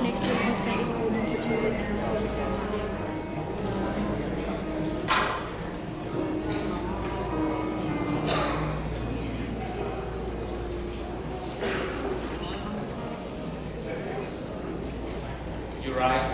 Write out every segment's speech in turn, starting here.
Next week is very cold in 2 weeks. You rise.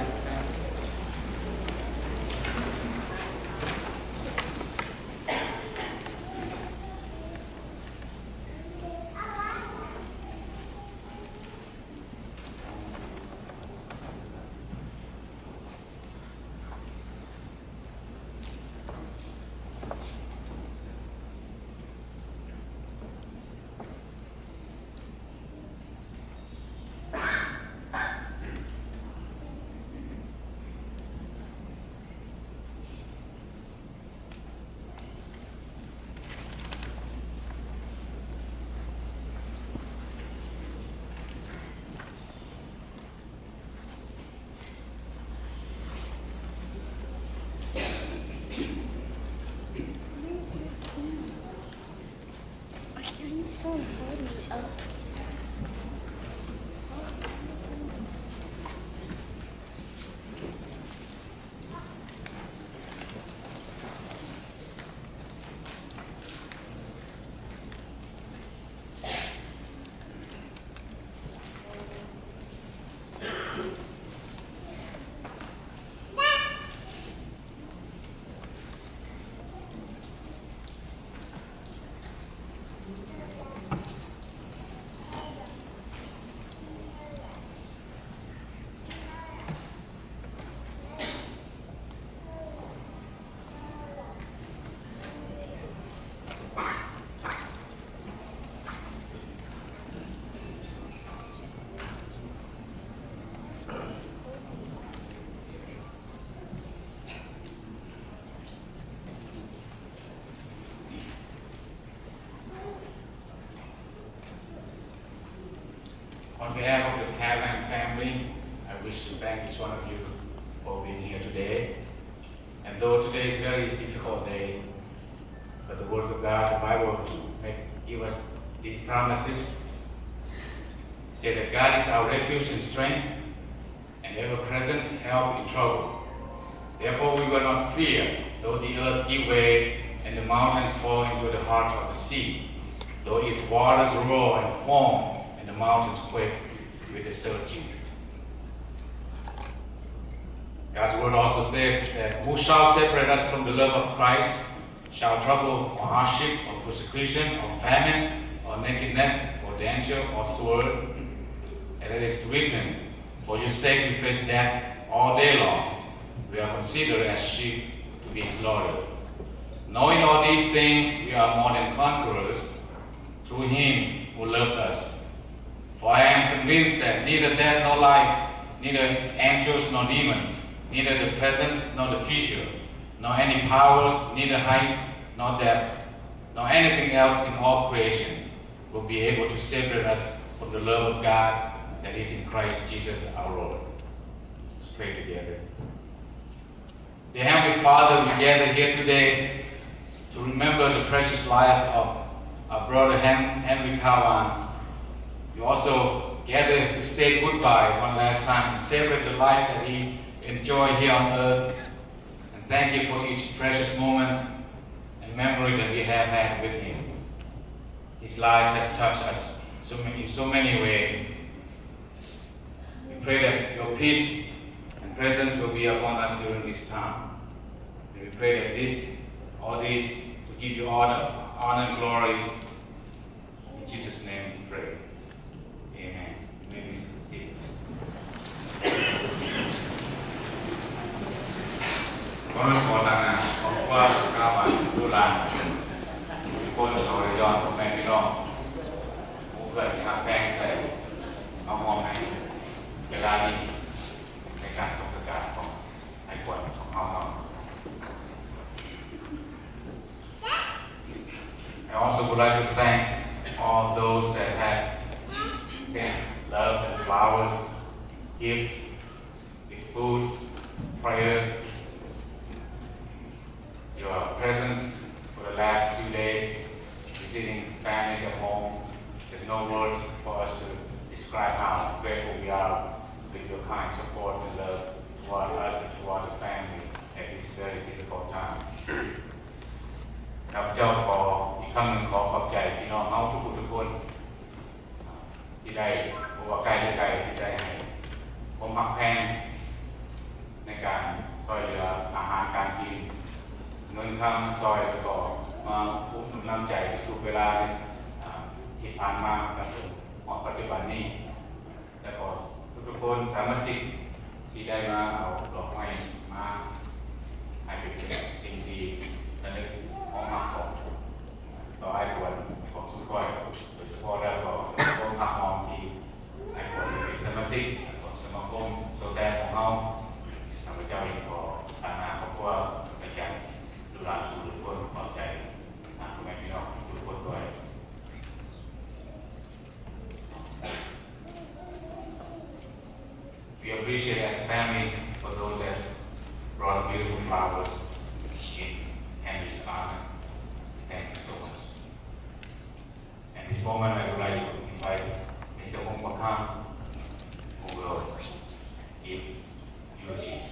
So important. On behalf of the Cavan family, I wish to thank each one of you for being here today. And though today is a very difficult day, but the words of God, the Bible, give us these promises. Say that God is our refuge and strength, and ever-present help in trouble. Therefore we will not fear, though the earth give way and the mountains fall into the heart of the sea, though its waters roar and foam, and the mountains quake with the surging. God's word also said that who shall separate us from the love of Christ? Shall trouble or hardship or persecution or famine or nakedness or danger or sword? And it is written, for your sake we face death all day long. We are considered as sheep to be slaughtered. Knowing all these things, we are more than conquerors through Him who loved us. For I am convinced that neither death nor life, neither angels nor demons, neither the present nor the future, nor any powers, neither height nor depth, nor anything else in all creation will be able to separate us from the love of God that is in Christ Jesus our Lord. Let's pray together. Dear Heavenly Father, we gather here today to remember the precious life of our brother Henry Kawan. We also gather to say goodbye one last time and celebrate the life that he enjoyed here on earth. And thank you for each precious moment and memory that we have had with him. His life has touched us in so many ways. We pray that your peace and presence will be upon us during this time. And we pray that all this, to give you honor and glory. In Jesus' name we pray. Amen. You may be seated. Con có là hôm qua các bạn tu làm con số để dọn của mẹ đi đó cũng gần khá quen tại ông hôm nàyเวลานี้ในการส่งสการของไอ้คนของเขา would like to thank all those that have sent loves and flowers, gifts, with food, prayer, your presence for the last few days, visiting families at home. There's no words for us to describe how grateful we are with your kind support and love toward us and toward the family at this very difficult time. ข้าพเจ้าขออีกครั้งหนึ่งขอขอบใจพี่น้องเราทุกคนที่ได้บอกว่าใกล้หรือไกลที่ได้ให้ผมหักแพงในการช่วยเหลืออาหารการกินเงินค่ามาซอยแล้วก็มาอุ้มน้ำใจทุกเวลาที่ผ่านมาแล้วถึงปัจจุบันนี้แล้วก็ทุกคนสามัคคีที่ได้มาเอาดอกไม้มาให้เป็นสิ่งดีและนึกของมากของต่อไอ้ควรของสุขก้อยโดยเฉพาะแล้วก็สมาคมหักมองที่ไอ้ควรเป็นสมาชิกของสมาคมโซแดนของเราข้าพเจ้าขอฐานะครอบครัวอาจารย์ดูแลทุกคนขอบใจคุณแม่พี่น้องทุกคนด้วย We appreciate as a family for those that brought beautiful flowers in Henry's honor. Thank you so much. At this moment, I would like to invite Mr. Hong Bakam, who will give eulogies.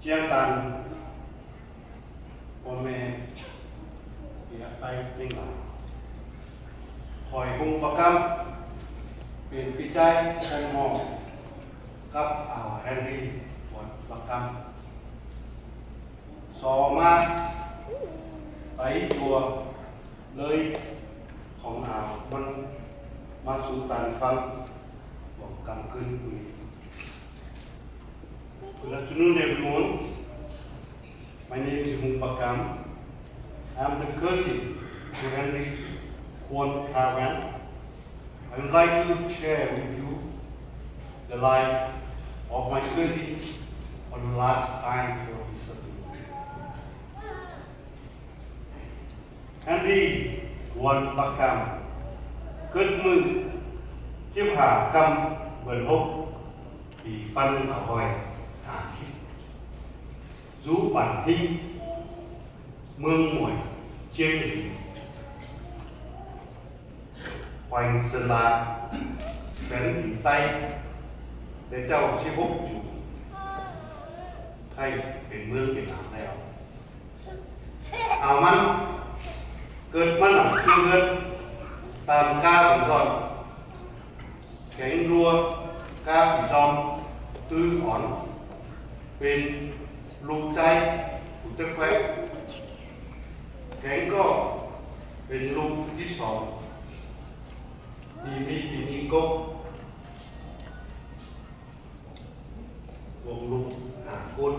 Chiang tàn của mẹ bị tay linh lại hỏi hung bạc camเป็นพี่ใจแทนหมอกับอ่าวแฮนรี่ปวดบากคำสอมาไปตัวเลยของอ่าวมันมาสู่ตันฟังบอกกำขึ้นคุย Good afternoon, everyone. My name is Hung Bakam. I am the cousin to Henry Kwon Kavan. I would like to share with you the life of my cousin for the last time for his appeal. Henry Kwon Bakam เกิดมือ15 กำเดือน 6 ปีปันขหอยdù bản hình mương mỏi trên hoành sơn la gắn đỉnh tay để châu chi bốc chủ thayเป็นเมืองเป็นหางแล้วเอามันเกิดมันหนักชื่อเงินตามก้าวของก่อนแข็งรัวก้าวผีจอมตื้ออ่อนเป็นลูกใจอุตะแควแข็งก็เป็นลูกที่สองที่มีปีนิโกวงลูก5 คน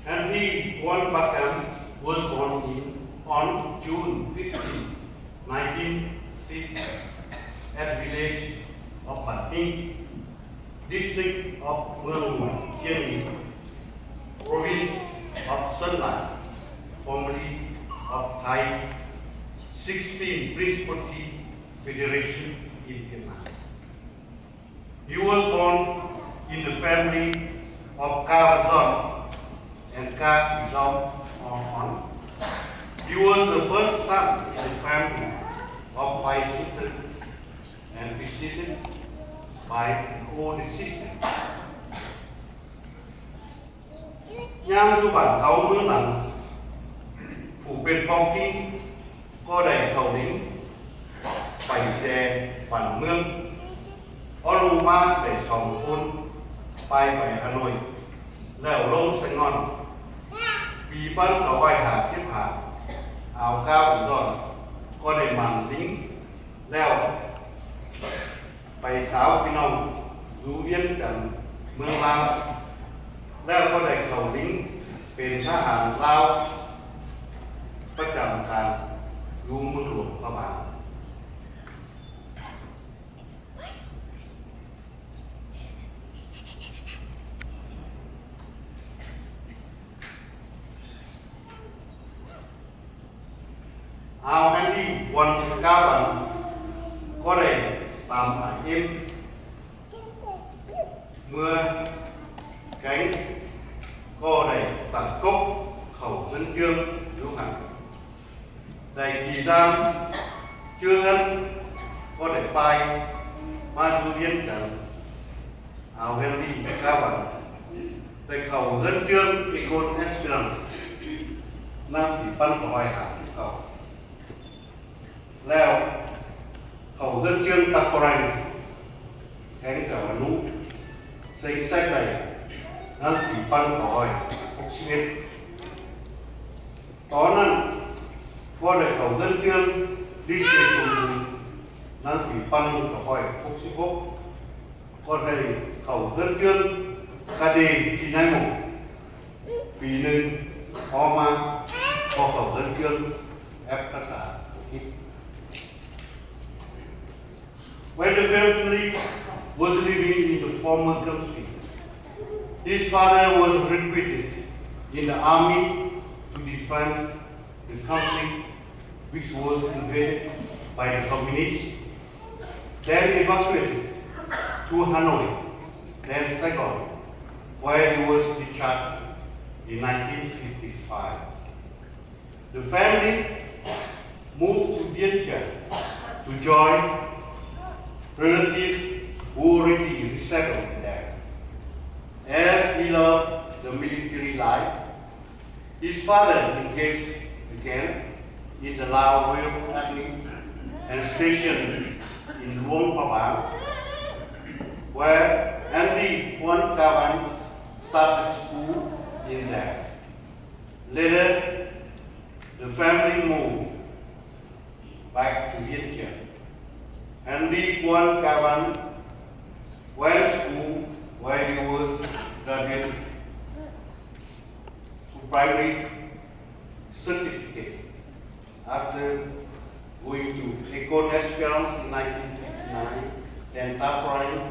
Henry Kwon Bakam was born on June 15, 1960 at village of Patning, district of Mueang Muay, Chiang Mai, province of Sơn La, formerly of Thai 16 Principality Federation in Vietnam. He was born in the family of Ka Van and Ka Zong On. He was the first son in the family of 5 sisters and preceded by an older sister. ยามอยู่บ้านเขาเมื่อหลังผู้เป็นปองกิ้งก็ได้เข้าลิงไปแจบ้านเมืองเอาลูกมาได้2 คนไปฮานอย แล้วลงใส่งอนปีปั้นก็ไว้หาที่ผ่านเอาก้าวก่อนก็ได้มันลิงแล้วไปสาวพี่น้องอยู่เวียนจันทน์เมืองลาวแล้วก็ได้เข้าลิงเป็นทหารลาวประจำการอยู่เมืองหลวงพระบางเอาแอนดี้วัน19 วันก็ได้ตามหาเอ็มเมื่อแก๊งก็ได้ตัดกบเข้าเงินเชื่องอยู่ห่างได้กี่จานเชื่อกันก็ได้ไปมาสู่เวียนจันทน์เอาแอนดี้19 วันได้เข้าเงินเชื่องอีกคนเอสเปรันนั่งที่ปั้นคอยหาเขาแล้วเขาเงินเชื่องตักฝรั่งแข่งกับมนุษย์เซ็งแซกไหนนั่งที่ปั้นคอย61ตอนนั้นก็ได้เขาเงินเชื่องดิสเซซูนั่งที่ปั้นคอย66ก็ได้เขาเงินเชื่องคดีที่ไหนหมดปีหนึ่งพอมาพอเขาเงินเชื่องแอปภาษาอังกฤษWhen the family was living in the former country, his father was recruited in the army to defend the country which was invaded by the communists, then evacuated to Hanoi, then Saigon, where he was discharged in 1955. The family moved to Vientiane to join relatives who already settled there. As he loved the military life, his father engaged again in the Lao Royal Army and stationed in Luang Prabang, where Andy Juan Cavan started school in there. Later, the family moved back to Vientiane. Andy Juan Cavan went to school where he was graduated to primary certificate after going to École Espérance in 1959, then Taprine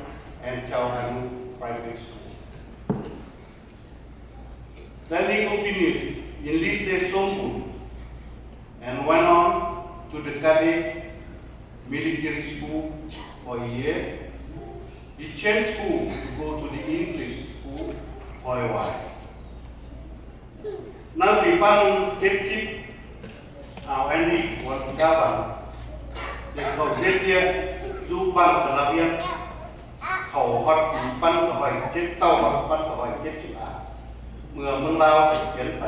and Chowhanu Primary School. Then he continued in Lycée Sompun and went on to the Cadet Military School for a year. He changed school to go to the English school for a while. Now the Pan Ketchip, Andy was governed. The Kojetia, Zupan Kalavian, how hot the Pan of Jet Tower, Pan of Ketchip. เมื่อเมืองลาวเปลี่ยนไป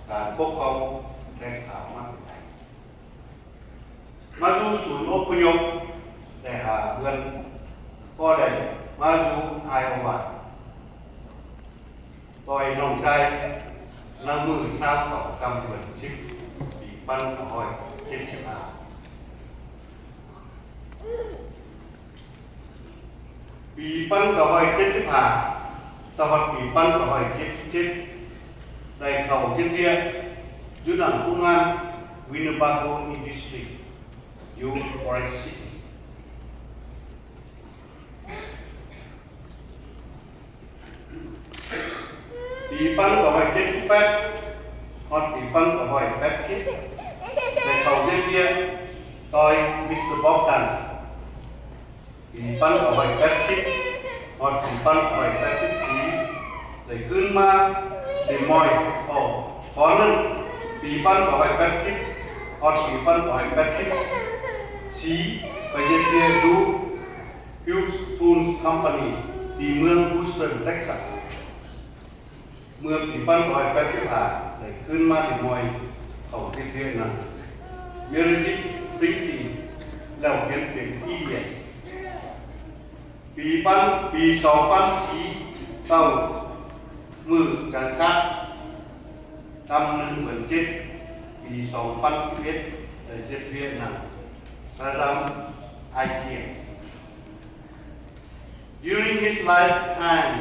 การปกครองแตกต่างมากมาสู่ศูนย์อพยพแต่หาเงินก็ได้มาสู่ไอโอวาต่อยน้องชายนำมือสร้างต่อกำเหมือนชิปปีปั้นหอย75ปีปั้นหอย75ตลอดปีปั้นหอย77ได้เข้าเทียจุดนั้นผู้งาน Winnebago Districtอยู่ Forest City ปีปั้นหอย78ฮอดปีปั้นหอย80ได้เข้าเทียต่อยมิสเตอร์บ๊อบดันปีปั้นหอย80ฮอดปีปั้นหอย84ได้ขึ้นมาเดมอยขอนั้นปีปั้นหอย80ฮอดปีปั้นหอย80สีไปเรียนรู้ Hughes Tools Company ที่เมืองบูสตันเท็กซัสเมื่อปีปั้นหอย85ได้ขึ้นมาเดมอยเข้าที่เรียนนั้นเมริดิตปรินติ้งแล้วเปลี่ยนเป็น ES ปี2004เต้า มือการคัดกำหนึ่งเหมือนจิตปี2011ในเจ็ดเวียดนามระดับ ITS. During his lifetime,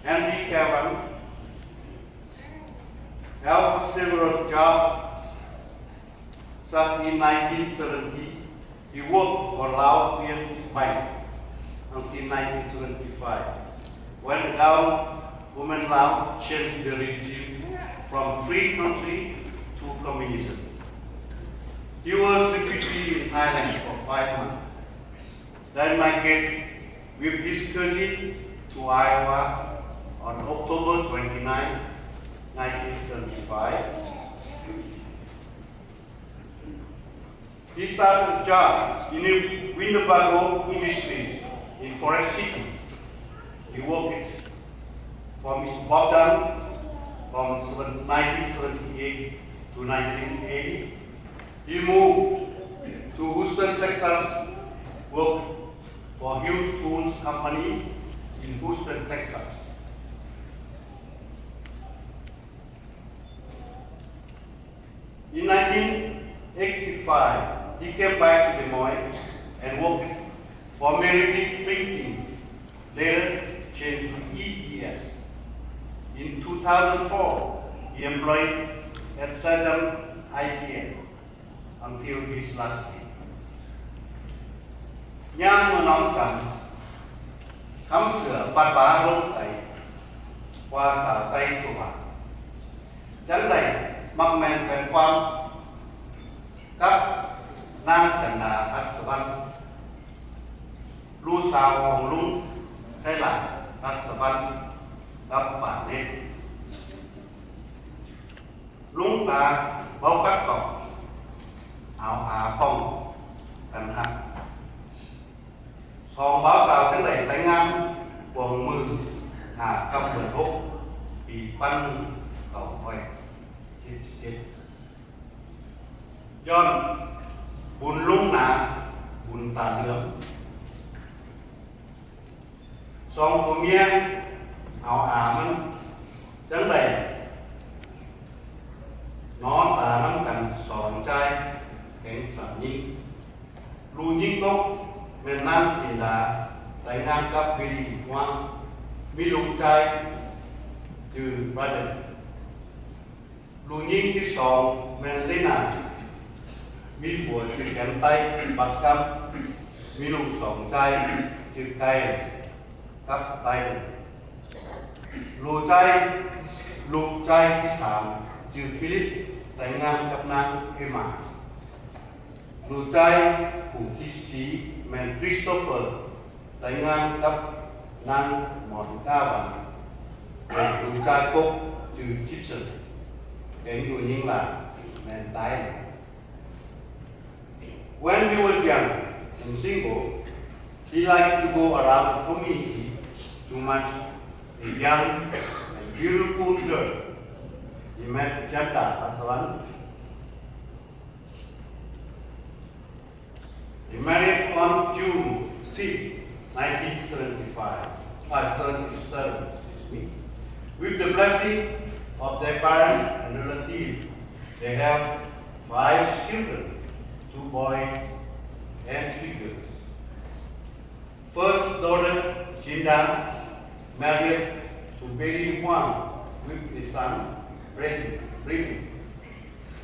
Henry Cavan held several jobs. Such in 1970, he worked for Lao Viet Bank until 1975, when the government Lao changed the regime from free country to communism. He was refugee in Thailand for 5 months, then migrated with his cousin to Iowa on October 29, 1975. He started a job in the Winnebago Industries in Forest City. He worked for Mr. Bob Dunn from 1978 to 1980. He moved to Houston, Texas, worked for Hughes Tools Company in Houston, Texas. In 1985, he came back to Des Moines and worked for Meredith Printing, later changed to EES. In 2004, he employed at Saddam ITS until his last day. Nhang mà nóng cảnh, khám sửa bát bá rốt tay, qua xảo tay của bạn. Chẳng đầy mong men quen quan, các nàng cảnh đà át sở văn. Lưu sao hồng lung, sẽ lại át sở văn, gặp bản nên. Lung ta bao cắt cọc, áo hạ phong, cẩn thận. Song báo sao tiếng đầy tay ngang, quần mưa, hạ cầm vườn hốc, bị bắn cầu quay, chết. John, buồn lung nà, buồn tàn lưỡng. Song phổ miên, áo hạ mân, tiếng đầy. Nó tà nắm cạnh sòn trai, kén sản nhinh. Lù nhinh gốc, miền Nam thì đã tại ngang cấp vì hoang mi lục trai từ Braden. Lù nhinhที่สองเมนเลนามีหัวคือแขนไตปักกำมีลูกสองใจจืดไก่กับไตลูกใจที่สามจืดฟิลิปแต่งงานกับนางเอมาลูกใจผู้ที่สี่แมนคริสโตเฟอร์แต่งงานกับนางหมอนก้าวันเป็นลูกใจกบจืดชิดเสดเป็นผู้หญิงหลานแมนตาย When he was young and single, he liked to go around the community to meet a young and beautiful girl. He met Jada Pasawan. He married on June 6, 1977. With the blessing of their parents and relatives, they have 5 children, 2 boys and 3 girls. First daughter, Jinda, married to Billy Huang with a son, Ricky.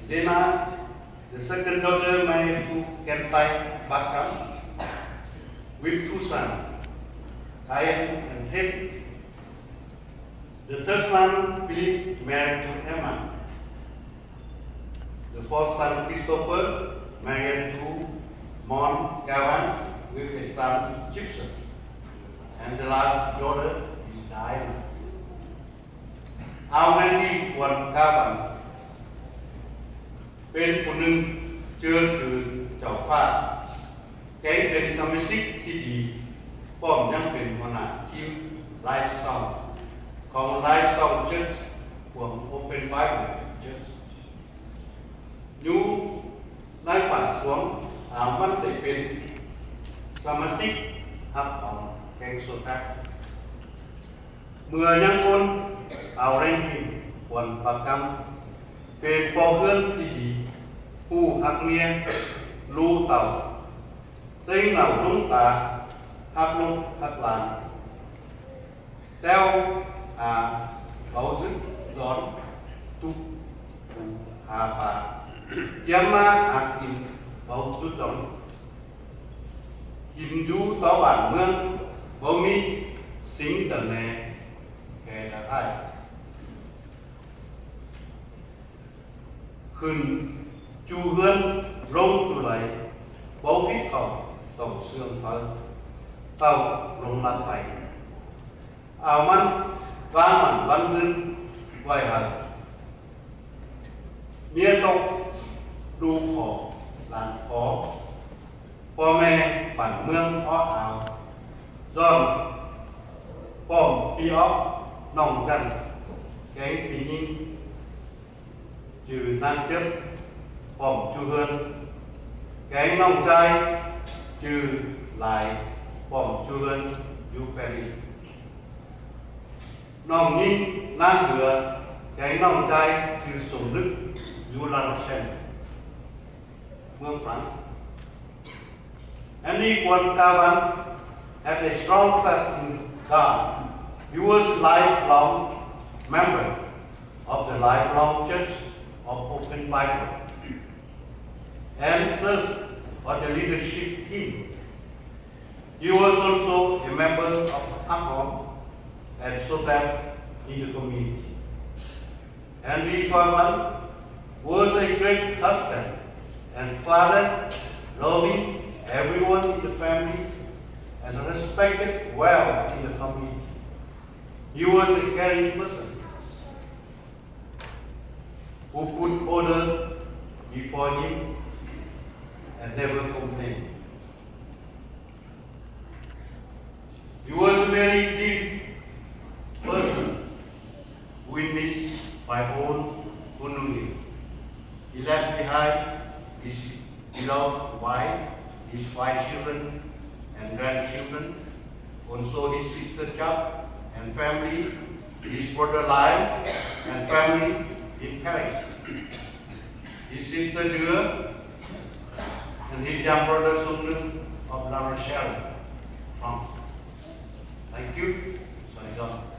Then the second daughter married to Kentai Bakam with 2 sons, Kayan and Ted. The third son, Philip, married to Emma. The fourth son, Christopher, married to Mon Gavan with a son, Gibson. And the last daughter is Diana. How many one Gavan? เป็นผู้หนึ่งเจอคือเจ้าฟ้าแกเป็นสมาชิกที่ดีป้อมยังเป็นหัวหน้าทีมไลฟ์ซองของไลฟ์ซองเชิร์ชพวก Open Bible Church อยู่ในป่าสวงมันได้เป็นสมาชิกฮับของแกงโซตัก เมื่อยังคนเอาแรงพิมควรประกำเป็นปอเพื่อนที่ดีผู้หักเมียรู้เต่าเต็งเหล่าลุงตาหักลุงหักหลานแต้วเขาซึกร้อนทุกหาป่าเยี่ยมมาหากินเขาสุดร้อนกินอยู่ต่อบ้านเมืองบ่มีสิ่งต่างแน่แก่ละไอ้ขึ้นจูเฮือนลงจูไหลบ่ฟิตเขาต้องเสื่อมฟ้าเต้าลงมาไปเอามันวางมันวันซึนไว้หันเมียตกดูขอหลานขอพ่อแม่ปั่นเมืองอ้อเอาย้อนป้อมพี่อ๊อกน้องจันแกงปีนี้จืดนางเจ็บป้อมจูเฮือนแกงน้องใจจืดหลายป้อมจูเฮือนอยู่แปรีน้องยิ่งนางเบื่อแกงน้องใจจืดสมนึกอยู่ลาเชนเมืองฝรั่งAnyone Kavan had a strong faith in God. He was a lifelong member of the lifelong Church of Open Bible and served on the leadership team. He was also a member of ACOM and SOTAP in the community. Henry Kavan was a great husband and father, loving everyone in the family and respected well in the community. He was a caring person who put order before him and never complained. He was a very deep person witnessed by all who knew him. He left behind his beloved wife, his 5 children and grandchildren, also his sister Chuck and family, his brother Lai and family in Paris, his sister Dua and his young brother Sundar of La Rochelle, France. Thank you. Sorry, John.